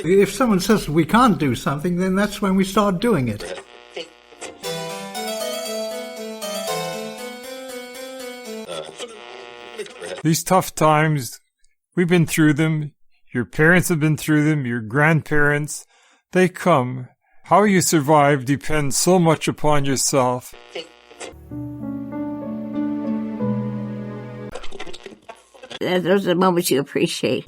If someone says we can't do something, then that's when we start doing it. These tough times, we've been through them. Your parents have been through them. Your grandparents, they come. How you survive depends so much upon yourself. Those are the moments you appreciate.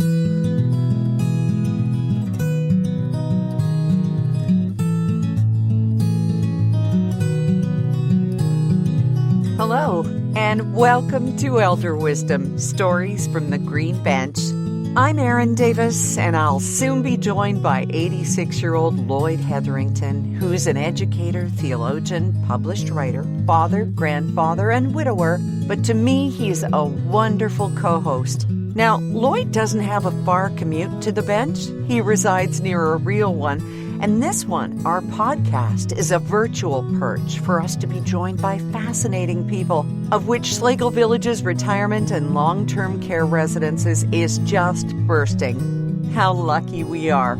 Hello, and welcome to Elder Wisdom, Stories from the Green Bench. I'm Erin Davis, and I'll soon be joined by 86-year-old Lloyd Hetherington, who's an educator, theologian, published writer, father, grandfather, and widower. But to me, he's a wonderful co-host. Now, Lloyd doesn't have a far commute to the bench. He resides near a real one. And this one, our podcast, is a virtual perch for us to be joined by fascinating people, of which Schlegel Village's retirement and long-term care residences is just bursting. How lucky we are.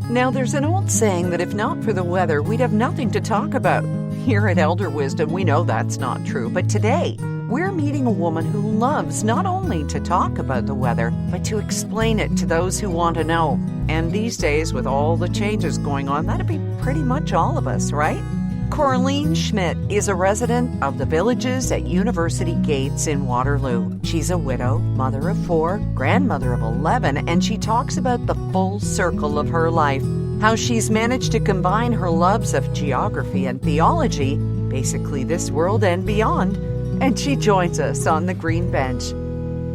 Now, there's an old saying that if not for the weather, we'd have nothing to talk about. Here at Elder Wisdom, we know that's not true, but today, we're meeting a woman who loves not only to talk about the weather, but to explain it to those who want to know. And these days, with all the changes going on, that'd be pretty much all of us, right? Korleen Schmidt is a resident of the Villages at University Gates in Waterloo. She's a widow, mother of 4, grandmother of 11, and she talks about the full circle of her life, how she's managed to combine her loves of geography and theology, basically this world and beyond, and she joins us on the Green Bench.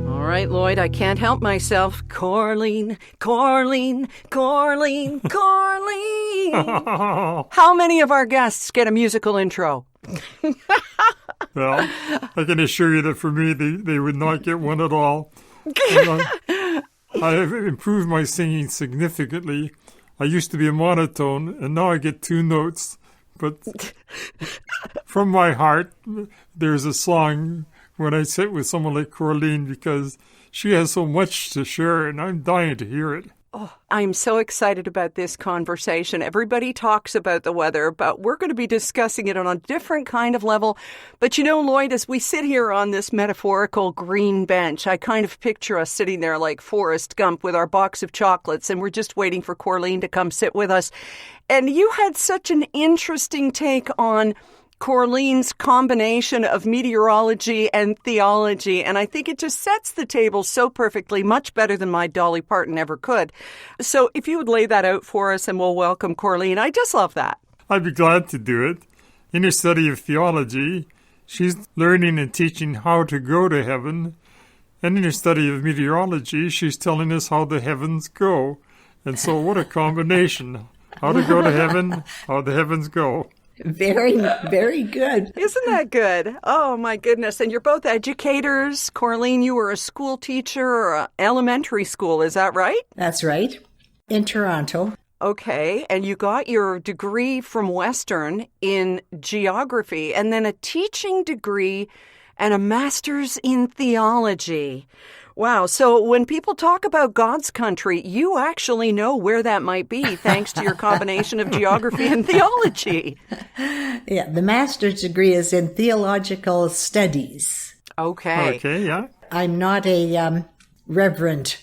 All right, Lloyd, I can't help myself. Korleen, Korleen, Korleen, Korleen. How many of our guests get a musical intro? Well, I can assure you that for me, they would not get one at all. I have improved my singing significantly. I used to be a monotone, and now I get 2 notes. But from my heart, there's a song when I sit with someone like Korleen because she has so much to share, and I'm dying to hear it. Oh, I'm so excited about this conversation. Everybody talks about the weather, but we're going to be discussing it on a different kind of level. But you know, Lloyd, as we sit here on this metaphorical green bench, I kind of picture us sitting there like Forrest Gump with our box of chocolates, and we're just waiting for Korleen to come sit with us. And you had such an interesting take on Korleen's combination of meteorology and theology, and I think it just sets the table so perfectly, much better than my Dolly Parton ever could. So if you would lay that out for us, and we'll welcome Korleen. I just love that. I'd be glad to do it. In her study of theology, she's learning and teaching how to go to heaven, and in her study of meteorology, she's telling us how the heavens go. And so what a combination. How to go to heaven, how the heavens go. Very, very good. Isn't that good? Oh, my goodness. And you're both educators. Korleen, you were a school teacher or elementary school, is that right? That's right. In Toronto. Okay. And you got your degree from Western in geography and then a teaching degree and a master's in theology. Wow. So when people talk about God's country, you actually know where that might be thanks to your combination of geography and theology. Yeah, the master's degree is in theological studies. Okay. Okay, yeah. I'm not a Reverend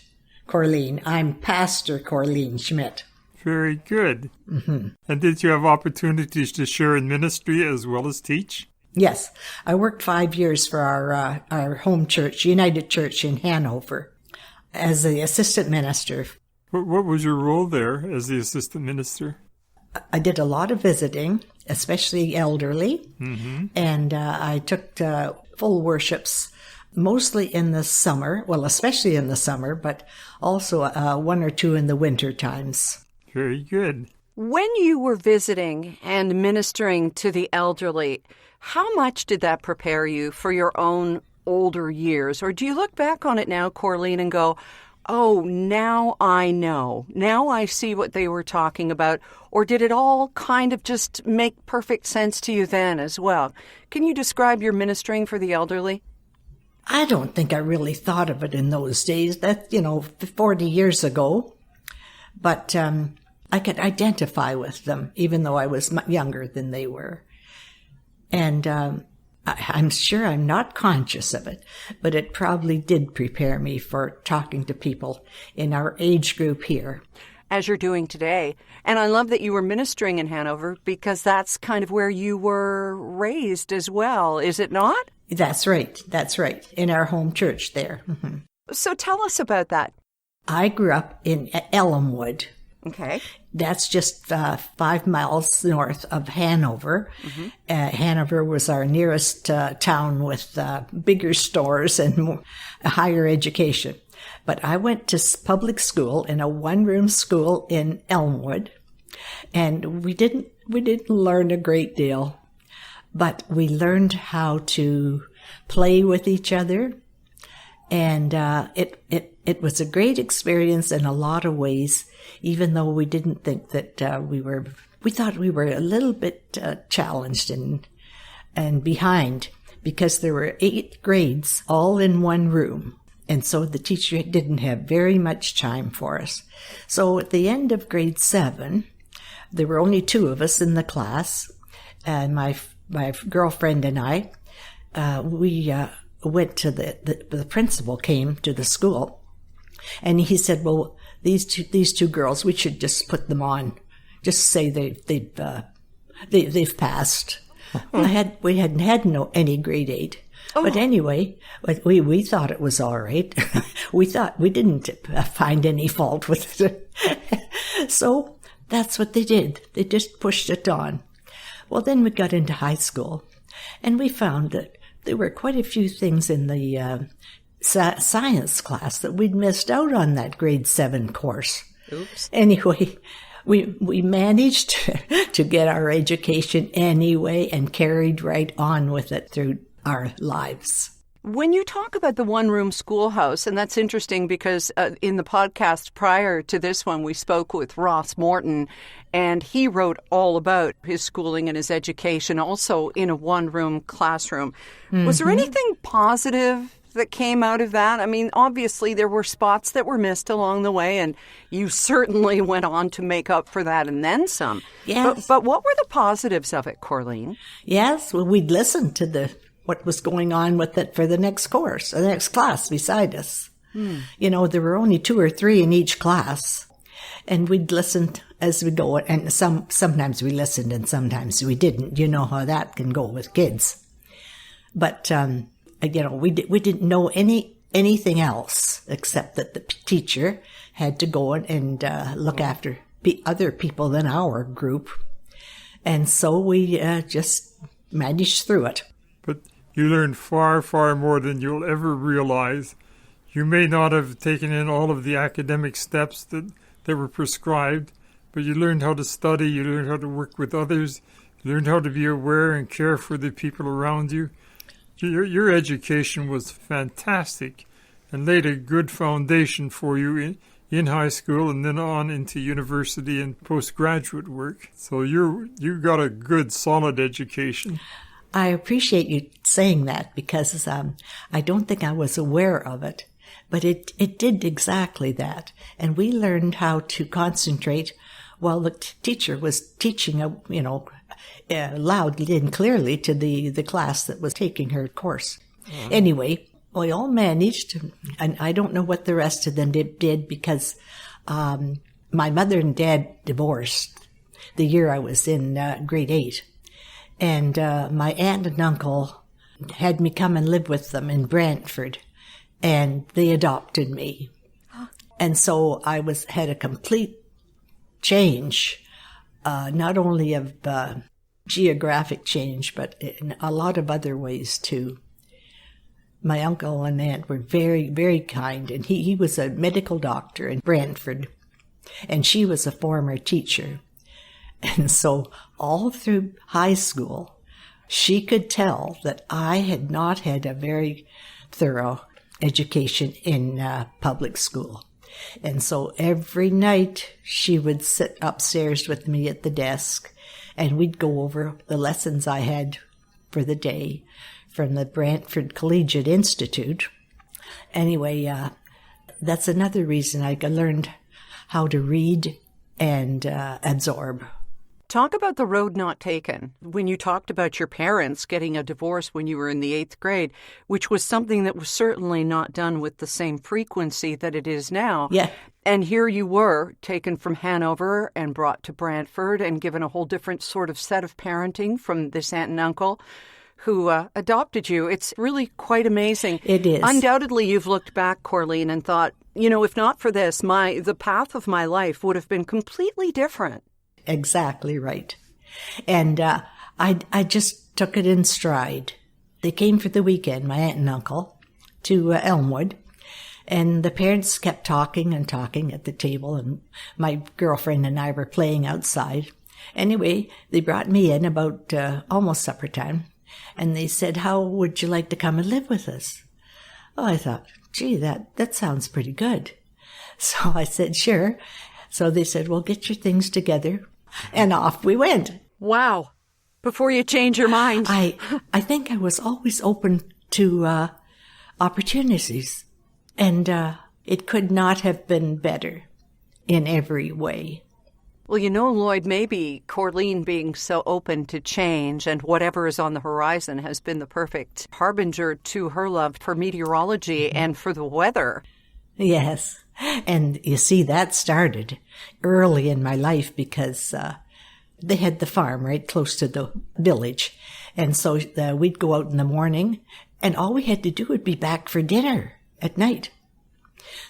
Korleen. I'm Pastor Korleen Schmidt. Very good. Mm-hmm. And did you have opportunities to share in ministry as well as teach? Yes, I worked 5 years for our home church, United Church in Hanover, as the assistant minister. What was your role there as the assistant minister? I did a lot of visiting, especially elderly, and I took full worships, mostly in the summer, well, especially in the summer, but also 1 or 2 in the winter times. Very good. When you were visiting and ministering to the elderly, how much did that prepare you for your own older years? Or do you look back on it now, Korleen, and go, oh, now I know. Now I see what they were talking about. Or did it all kind of just make perfect sense to you then as well? Can you describe your ministering for the elderly? I don't think I really thought of it in those days. That, 40 years ago. But I could identify with them, even though I was younger than they were. And I'm sure I'm not conscious of it, but it probably did prepare me for talking to people in our age group here. As you're doing today. And I love that you were ministering in Hanover because that's kind of where you were raised as well, is it not? That's right. That's right. In our home church there. Mm-hmm. So tell us about that. I grew up in Elmwood. Okay. That's just 5 miles north of Hanover. Mm-hmm. Hanover was our nearest town with bigger stores and higher education. But I went to public school in a one-room school in Elmwood, and we didn't learn a great deal, but we learned how to play with each other, and it was a great experience in a lot of ways, even though we didn't think that we thought we were a little bit challenged and behind, because there were 8 grades all in one room. And so the teacher didn't have very much time for us. So at the end of grade 7, there were only 2 of us in the class. And my girlfriend and I, we went to the principal came to the school. And he said, well, these two girls, we should just put them on. Just say they've passed. We hadn't had any grade 8. Oh. But anyway, we thought it was all right. We didn't find any fault with it. So that's what they did. They just pushed it on. Well, then we got into high school, and we found that there were quite a few things in the science class that we'd missed out on that grade 7 course. Oops. Anyway, we managed to get our education anyway and carried right on with it through our lives. When you talk about the one-room schoolhouse, and that's interesting because in the podcast prior to this one, we spoke with Ross Morton, and he wrote all about his schooling and his education also in a one-room classroom. Mm-hmm. Was there anything positive that came out of that? I mean, obviously there were spots that were missed along the way, and you certainly went on to make up for that and then some. Yes. But what were the positives of it, Korleen? Yes, well, we'd listen to what was going on with it for the next course, the next class beside us. You know, there were only 2 or 3 in each class, and we'd listen as we go. And sometimes we listened and sometimes we didn't. You know how that can go with kids. But you know, we didn't know anything else except that the teacher had to go and look after other people than our group, and so we just managed through it. But you learned far, far more than you'll ever realize. You may not have taken in all of the academic steps that were prescribed, but you learned how to study, you learned how to work with others, you learned how to be aware and care for the people around you. Your education was fantastic and laid a good foundation for you in high school and then on into university and postgraduate work. So you got a good, solid education. I appreciate you saying that because I don't think I was aware of it, but it did exactly that. And we learned how to concentrate while the teacher was teaching, loudly and clearly to the class that was taking her course. Mm-hmm. Anyway, we all managed, and I don't know what the rest of them did because my mother and dad divorced the year I was in grade 8. And my aunt and uncle had me come and live with them in Brantford, and they adopted me. And so I had a complete change, not only of geographic change, but in a lot of other ways too. My uncle and aunt were very, very kind, and he was a medical doctor in Brantford, and she was a former teacher. And so all through high school, she could tell that I had not had a very thorough education in public school. And so every night she would sit upstairs with me at the desk, and we'd go over the lessons I had for the day from the Brantford Collegiate Institute. Anyway, that's another reason I learned how to read and absorb. Talk about the road not taken. When you talked about your parents getting a divorce when you were in the 8th grade, which was something that was certainly not done with the same frequency that it is now. Yeah. And here you were taken from Hanover and brought to Brantford and given a whole different sort of set of parenting from this aunt and uncle who adopted you. It's really quite amazing. It is. Undoubtedly, you've looked back, Korleen, and thought, if not for this, the path of my life would have been completely different. Exactly right. And I just took it in stride. They came for the weekend, my aunt and uncle, to Elmwood. And the parents kept talking and talking at the table, and my girlfriend and I were playing outside. Anyway, they brought me in about almost supper time, and they said, how would you like to come and live with us? Oh, I thought, gee, that sounds pretty good. So I said, sure. So they said, well, get your things together. And off we went. Wow. Before you change your mind. I think I was always open to opportunities. And it could not have been better in every way. Well, Lloyd, maybe Korleen being so open to change and whatever is on the horizon has been the perfect harbinger to her love for meteorology and for the weather. Yes. And you see, that started early in my life because they had the farm right close to the village. And so we'd go out in the morning, and all we had to do would be back for dinner at night.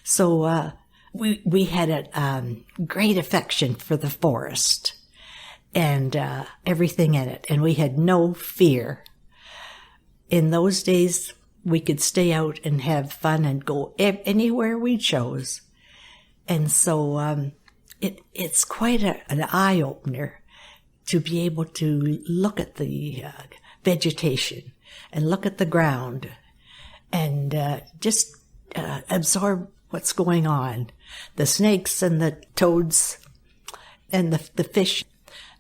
So we had a great affection for the forest and everything in it, and we had no fear. In those days, we could stay out and have fun and go anywhere we chose. And so it's quite an eye-opener to be able to look at the vegetation and look at the ground and just absorb what's going on. The snakes and the toads and the fish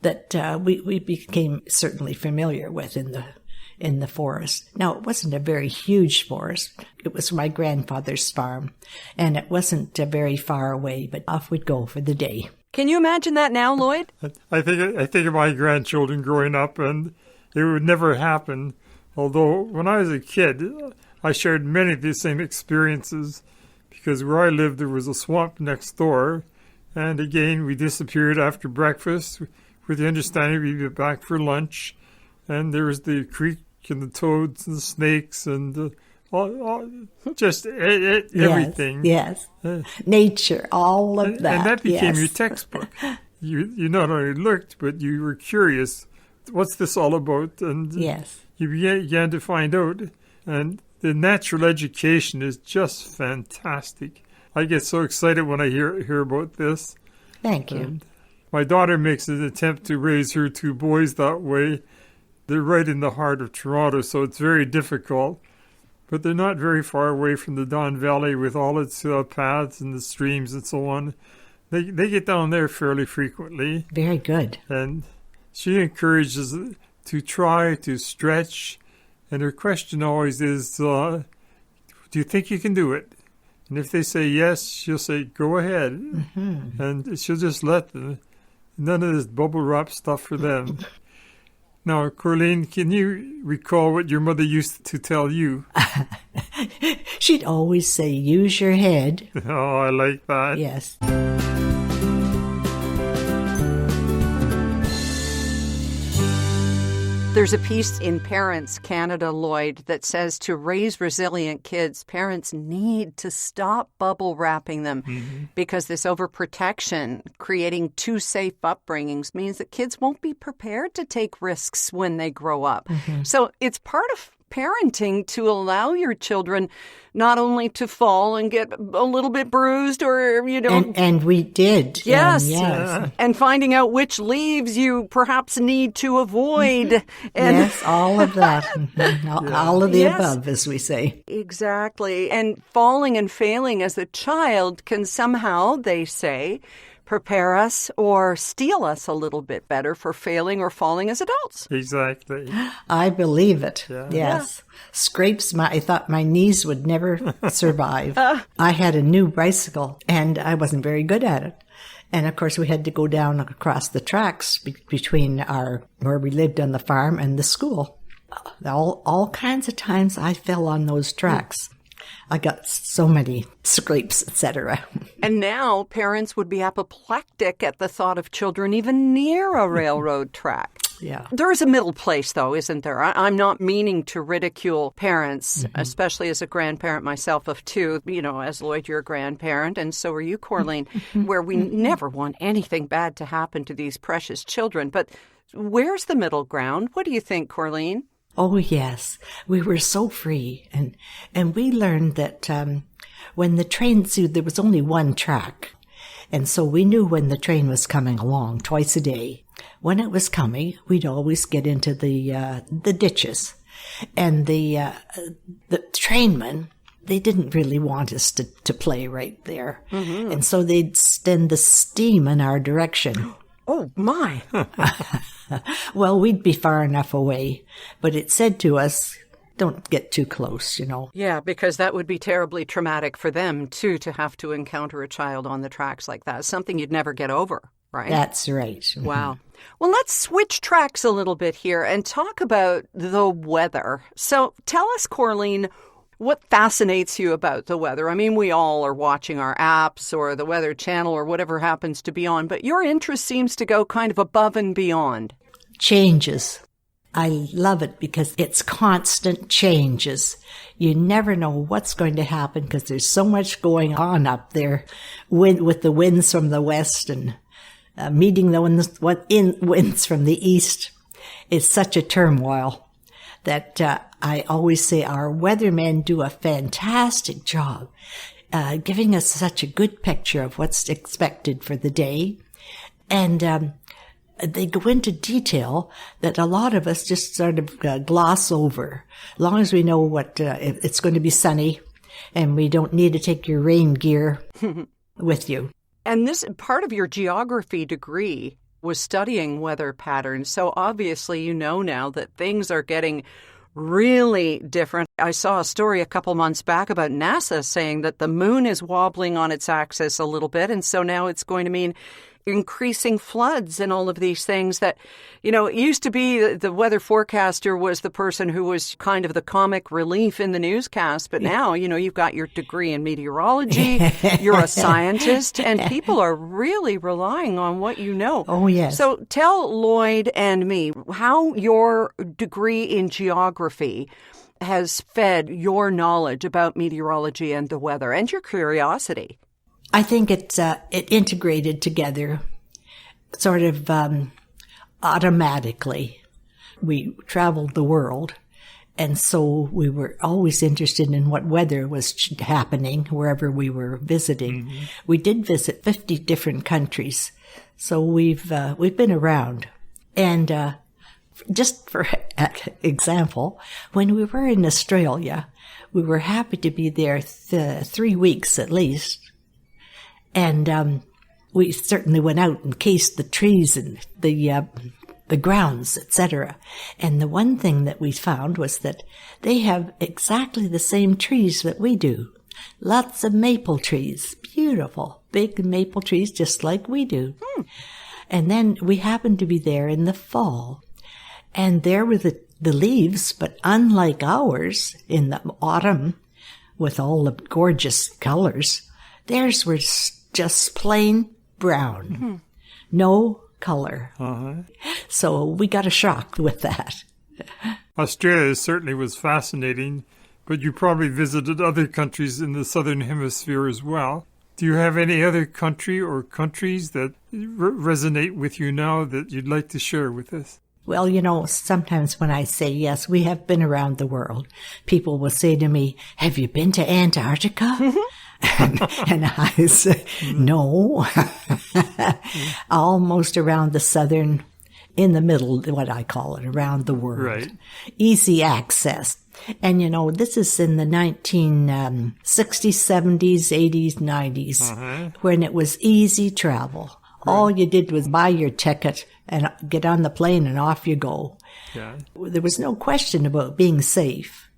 that we became certainly familiar with in the forest. Now, it wasn't a very huge forest. It was my grandfather's farm, and it wasn't very far away, but off we'd go for the day. Can you imagine that now, Lloyd? I think of my grandchildren growing up, and it would never happen. Although when I was a kid, I shared many of the same experiences because where I lived, there was a swamp next door, and again, we disappeared after breakfast with the understanding we'd be back for lunch, and there was the creek and the toads and the snakes and everything. Yes. Nature, all of that. And that became yes. your textbook. You not only looked, but you were curious. What's this all about? And yes. You began to find out. And the natural education is just fantastic. I get so excited when I hear about this. Thank you. And my daughter makes an attempt to raise her 2 boys that way. They're right in the heart of Toronto, so it's very difficult. But they're not very far away from the Don Valley with all its paths and the streams and so on. They get down there fairly frequently. Very good. And she encourages to try to stretch. And her question always is, do you think you can do it? And if they say yes, she'll say, go ahead. Mm-hmm. And she'll just let them. None of this bubble wrap stuff for them. Now, Korleen, can you recall what your mother used to tell you? She'd always say, use your head. Oh, I like that. Yes. There's a piece in Parents Canada, Lloyd, that says to raise resilient kids, parents need to stop bubble wrapping them because this overprotection, creating too safe upbringings, means that kids won't be prepared to take risks when they grow up. So it's part of parenting to allow your children not only to fall and get a little bit bruised or, And we did. Yes. Yes. And finding out which leaves you perhaps need to avoid. And yes, all of that. All of the Yes. above, as we say. Exactly. And falling and failing as a child can somehow, they say, prepare us or steel us a little bit better for failing or falling as adults. Exactly. I believe it. Yeah. Yes. Scrapes, I thought my knees would never survive. I had a new bicycle, and I wasn't very good at it. And of course, we had to go down across the tracks between where we lived on the farm and the school. All kinds of times I fell on those tracks. I got so many scrapes, etc. And now parents would be apoplectic at the thought of children even near a railroad track. Yeah. There is a middle place, though, isn't there? I'm not meaning to ridicule parents, especially as a grandparent myself of two. You know, as Lloyd, you're a grandparent, and so are you, Korleen, where we never want anything bad to happen to these precious children. But where's the middle ground? What do you think, Korleen? Oh, yes. We were so free. And we learned that when the train, there was only one track. And so we knew when the train was coming along twice a day. When it was coming, we'd always get into the ditches. And the trainmen, they didn't really want us to play right there. Mm-hmm. And so they'd send the steam in our direction. Oh, my. Well, we'd be far enough away, but it said to us, don't get too close, you know. Yeah, because that would be terribly traumatic for them, too, to have to encounter a child on the tracks like that. Something you'd never get over, right? That's right. Wow. Well, let's switch tracks a little bit here and talk about the weather. So tell us, Korleen, what fascinates you about the weather? I mean, we all are watching our apps or the Weather Channel or whatever happens to be on, but your interest seems to go kind of above and beyond. Changes. I love it because it's constant changes. You never know what's going to happen because there's so much going on up there with the winds from the west and meeting the winds from the east. It's such a turmoil that I always say our weathermen do a fantastic job giving us such a good picture of what's expected for the day. And they go into detail that a lot of us just sort of gloss over. As long as we know what it's going to be sunny and we don't need to take your rain gear with you. And this part of your geography degree was studying weather patterns. So obviously you know now that things are getting really different. I saw a story a couple months back about NASA saying that the moon is wobbling on its axis a little bit. And so now it's going to mean increasing floods and all of these things that, you know, it used to be the weather forecaster was the person who was kind of the comic relief in the newscast. But now, you know, you've got your degree in meteorology, you're a scientist, and people are really relying on what you know. Oh, yes. So tell Lloyd and me how your degree in geography has fed your knowledge about meteorology and the weather and your curiosity. I think it integrated together sort of automatically. We traveled the world, and so we were always interested in what weather was happening wherever we were visiting. Mm-hmm. We did visit 50 different countries, so we've been around. And just for example, when we were in Australia, we were happy to be there 3 weeks at least. And we certainly went out and cased the trees and the grounds, etc. And the one thing that we found was that they have exactly the same trees that we do. Lots of maple trees, beautiful, big maple trees, just like we do. And then we happened to be there in the fall, and there were the leaves, but unlike ours in the autumn, with all the gorgeous colors, theirs were just plain brown, no color. So we got a shock with that. Australia certainly was fascinating, but you probably visited other countries in the Southern Hemisphere as well. Do you have any other country or countries that resonate with you now that you'd like to share with us? Well, you know, sometimes when I say yes, we have been around the world, people will say to me, have you been to Antarctica? And I say, no, almost around the southern, in the middle, what I call it, around the world. Right. Easy access. And, you know, this is in the 1960s, 70s, 80s, 90s, when it was easy travel. Right. All you did was buy your ticket and get on the plane and off you go. Yeah. There was no question about being safe.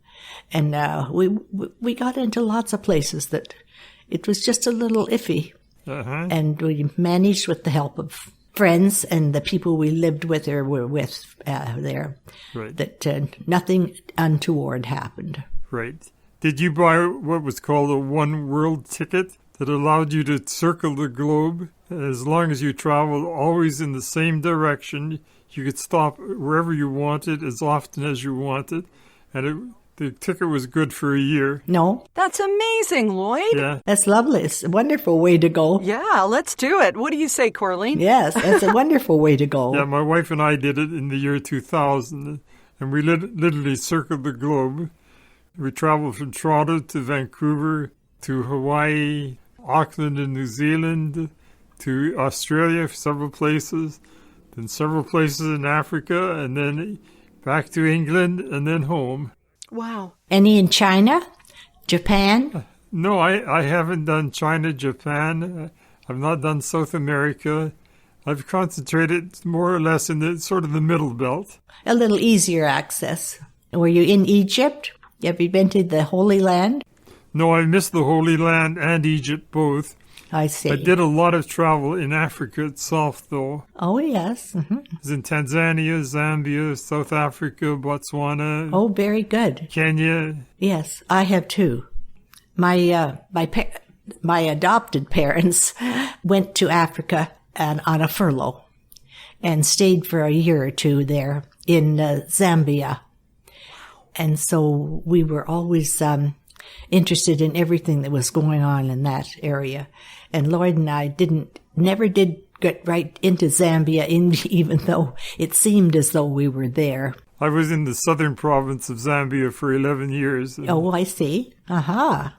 And we got into lots of places that it was just a little iffy. And we managed with the help of friends and the people we lived with or were with there, that nothing untoward happened. Right. Did you buy what was called a one world ticket that allowed you to circle the globe? As long as you traveled always in the same direction, you could stop wherever you wanted as often as you wanted. And the ticket was good for a year. No. That's amazing, Lloyd. Yeah. That's lovely. It's a wonderful way to go. Yeah, let's do it. What do you say, Korleen? Yes, it's a wonderful way to go. Yeah, my wife and I did it in the year 2000, and we literally circled the globe. We traveled from Toronto to Vancouver, to Hawaii, Auckland in New Zealand, to Australia, several places, then several places in Africa, and then back to England, and then home. Wow. Any in China? Japan? No, I haven't done China, Japan. I've not done South America. I've concentrated more or less in the sort of the middle belt. A little easier access. Were you in Egypt? Have you been to the Holy Land? No, I missed the Holy Land and Egypt both. I see. I did a lot of travel in Africa itself, though. Oh, yes. Mm-hmm. I was in Tanzania, Zambia, South Africa, Botswana. Oh, very good. Kenya. Yes, I have too. My adopted parents went to Africa on a furlough and stayed for a year or two there in Zambia. And so we were always interested in everything that was going on in that area. And Lloyd and I never did get right into Zambia, even though it seemed as though we were there. I was in the southern province of Zambia for 11 years. Oh, I see. Aha.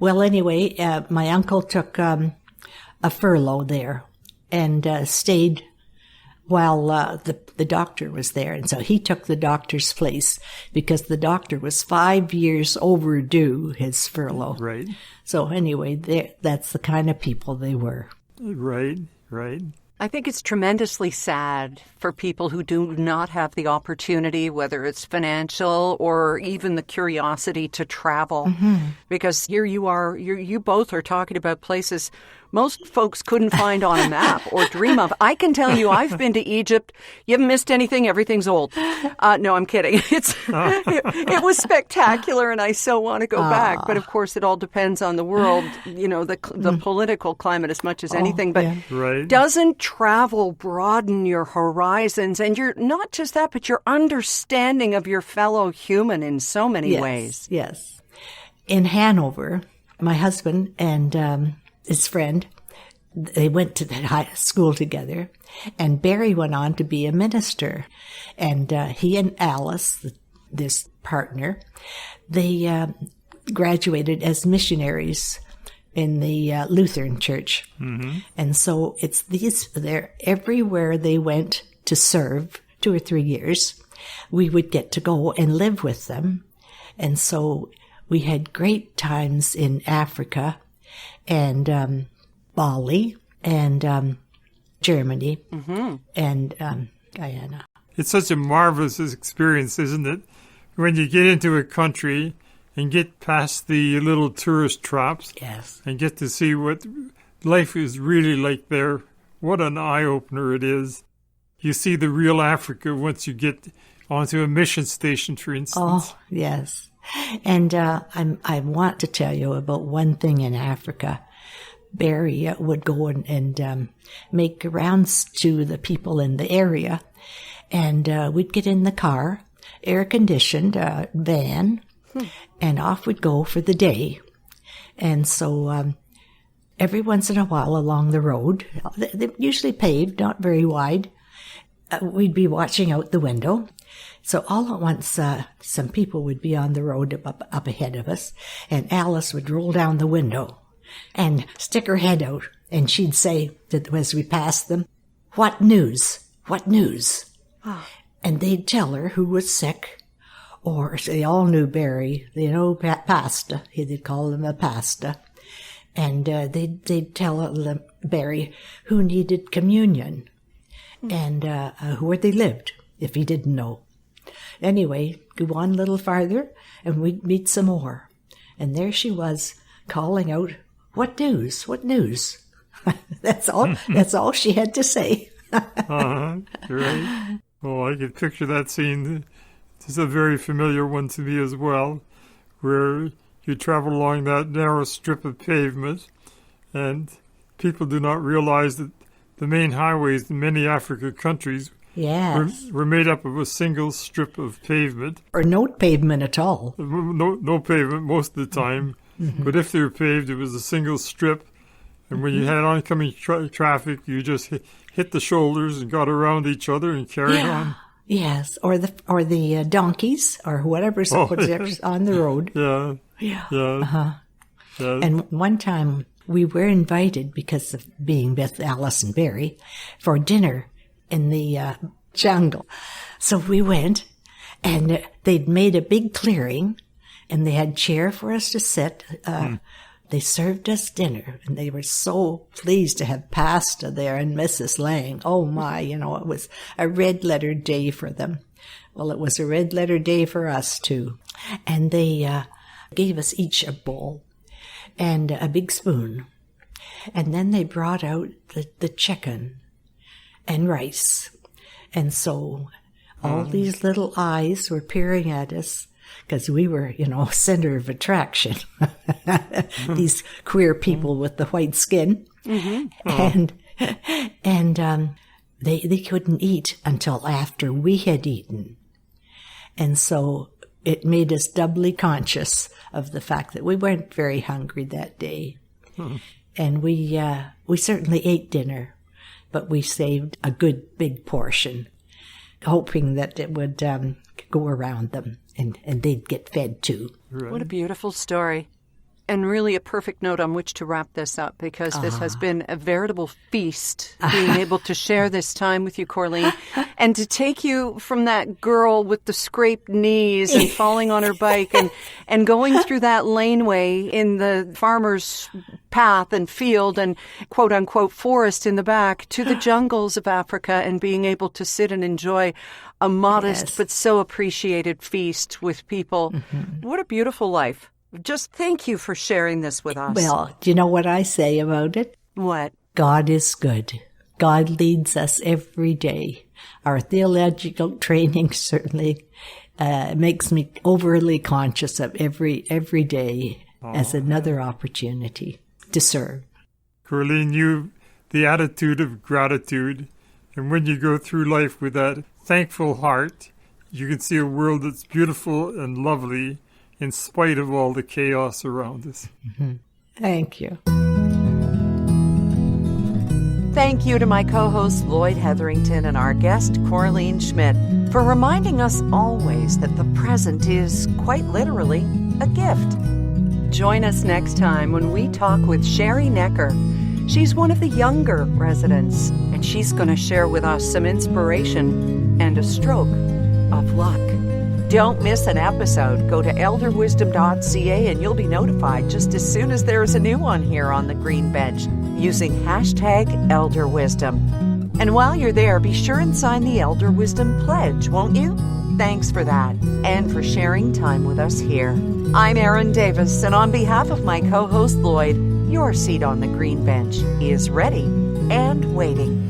Well, anyway, my uncle took a furlough there and stayed while the doctor was there. And so he took the doctor's place because the doctor was 5 years overdue his furlough. Right. So anyway, that's the kind of people they were. Right, right. I think it's tremendously sad for people who do not have the opportunity, whether it's financial or even the curiosity to travel. Mm-hmm. Because here you are, you both are talking about places most folks couldn't find on a map or dream of. I can tell you, I've been to Egypt. You haven't missed anything. Everything's old. No, I'm kidding. It was spectacular, and I so want to go back. But of course, it all depends on the world, the political climate as much as anything. But Right. doesn't travel broaden your horizons? And you're not just that, but your understanding of your fellow human in so many ways. Yes. In Hanover, my husband and his friend, they went to that high school together, and Barry went on to be a minister. And he and Alice, this partner, they graduated as missionaries in the Lutheran Church. Mm-hmm. And so they're everywhere they went to serve 2 or 3 years, we would get to go and live with them. And so we had great times in Africa and Bali and Germany and Guyana. It's such a marvelous experience, isn't it? When you get into a country and get past the little tourist traps and get to see what life is really like there. What an eye-opener it is. You see the real Africa once you get onto a mission station, for instance. Oh, yes. And I want to tell you about one thing in Africa. Barry would go and make rounds to the people in the area, and we'd get in the car, air-conditioned van, and off we'd go for the day. And so every once in a while along the road, they're usually paved, not very wide, we'd be watching out the window. So all at once, some people would be on the road up ahead of us, and Alice would roll down the window and stick her head out, and she'd say, as we passed them, "What news? What news?" Oh. And they'd tell her who was sick, or they all knew Barry, pasta. They'd call him a pasta. And they'd tell them, Barry, who needed communion and where they lived, if he didn't know. Anyway, go on a little farther, and we'd meet some more. And there she was, calling out, "What news? What news?" That's all she had to say. Right. Oh, I can picture that scene. It's a very familiar one to me as well, where you travel along that narrow strip of pavement, and people do not realize that the main highways in many African countries were made up of a single strip of pavement. Or no pavement at all. No pavement most of the time, but if they were paved, it was a single strip. And when you had oncoming traffic, you just hit the shoulders and got around each other and carried on. Yes, or the donkeys or whatever's on the road. Yeah. Yeah. And one time we were invited, because of being Beth Allison Berry, for dinner in the jungle. So we went, and they'd made a big clearing, and they had chair for us to sit. They served us dinner, and they were so pleased to have pasta there and Mrs. Lang. Oh my, it was a red letter day for them. Well, it was a red letter day for us too. And they gave us each a bowl and a big spoon. And then they brought out the chicken and rice. And so all these little eyes were peering at us, because we were, center of attraction. These queer people with the white skin. And they couldn't eat until after we had eaten. And so it made us doubly conscious of the fact that we weren't very hungry that day. And we certainly ate dinner, but we saved a good big portion, hoping that it would go around them. And they'd get fed too. Right. What a beautiful story. And really a perfect note on which to wrap this up, because this has been a veritable feast, being able to share this time with you, Korleen, and to take you from that girl with the scraped knees and falling on her bike and going through that laneway in the farmer's path and field and quote-unquote forest in the back to the jungles of Africa, and being able to sit and enjoy a modest but so appreciated feast with people. What a beautiful life. Just thank you for sharing this with us. Well, do you know what I say about it? What? God is good. God leads us every day. Our theological training certainly makes me overly conscious of every day as another opportunity to serve. Korleen, you the attitude of gratitude, and when you go through life with that thankful heart, you can see a world that's beautiful and lovely in spite of all the chaos around us. Thank you. Thank you to my co-host Lloyd Hetherington and our guest Korleen Schmidt for reminding us always that the present is quite literally a gift. Join us next time when we talk with Sherry Necker. She's one of the younger residents, and she's going to share with us some inspiration and a stroke of luck. Don't miss an episode. Go to elderwisdom.ca and you'll be notified just as soon as there's a new one here on the Green Bench using #ElderWisdom. And while you're there, be sure and sign the Elder Wisdom Pledge, won't you? Thanks for that and for sharing time with us here. I'm Erin Davis, and on behalf of my co-host Lloyd, your seat on the Green Bench is ready and waiting.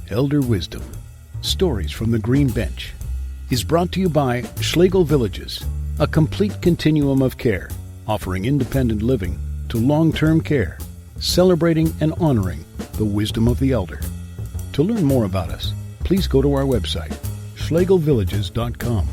Elder Wisdom, Stories from the Green Bench, is brought to you by Schlegel Villages, a complete continuum of care, offering independent living to long-term care, celebrating and honoring the wisdom of the elder. To learn more about us, please go to our website, schlegelvillages.com.